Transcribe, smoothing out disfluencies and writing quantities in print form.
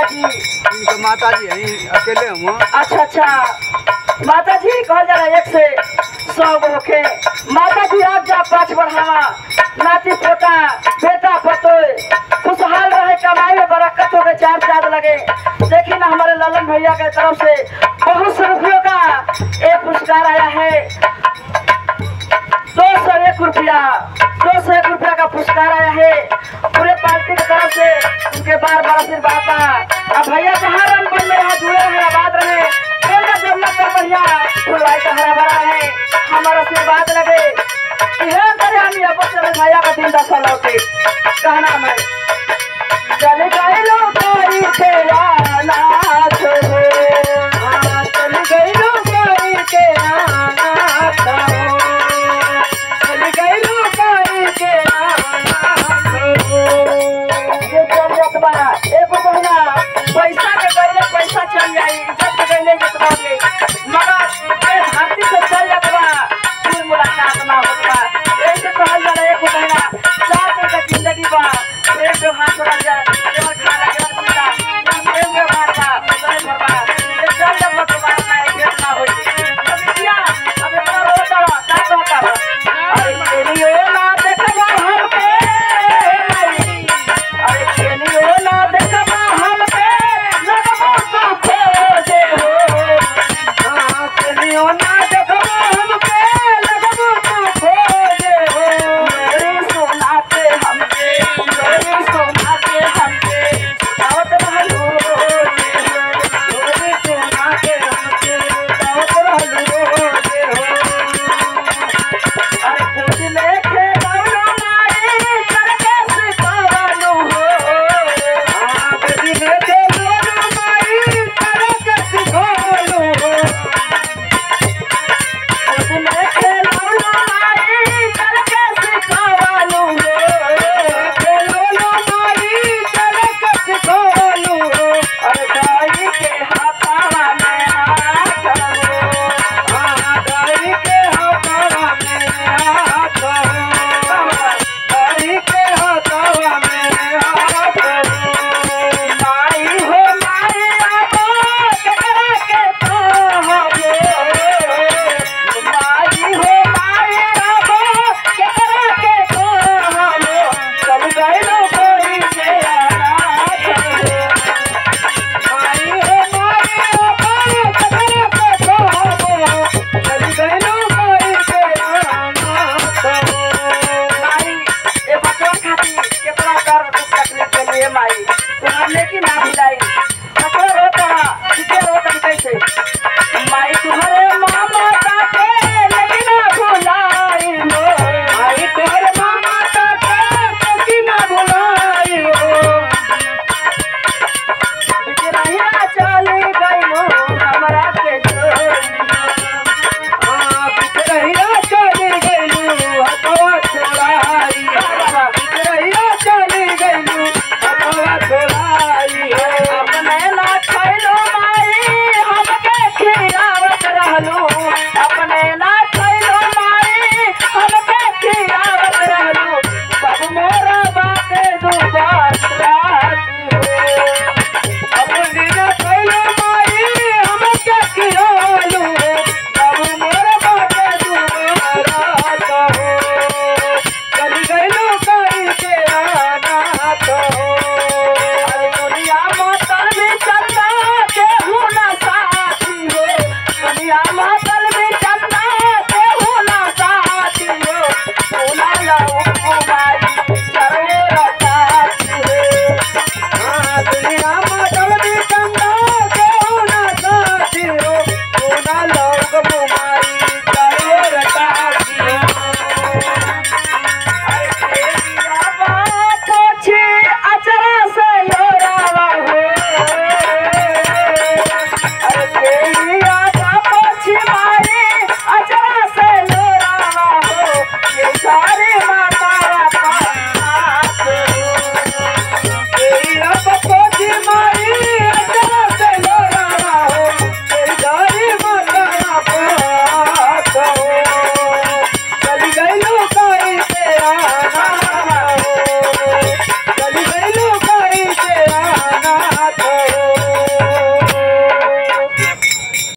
भैया जी? इनके माता जी हैं, अकेले हम। अच्छा अच्छा, माता जी कह जरा 1 से 100 गो होके। माता जी आप जा 5 बढ़ावा, नाती पोता बेटा पतोय खुशहाल रहे, कमाई में बरकत हो गए, 4 चाँद लगे। देखिए ना हमारे ललन भैया के तरफ से बहुत से रुपयों का एक पुरस्कार आया है। 201 रुपया, 201 रुपया का पुरस्कार आया है पूरे पार्टी की तरफ से। उनके बार बार आशीर्वाद बा। अब भैया जहाँ रंग में रहा, जुड़े रहे, आबाद रहे, डेवलप कर बढ़िया फुलवाई का हरा भरा है, हमारा आशीर्वाद लगे। हम भैया का दिन 10 साल कहना है।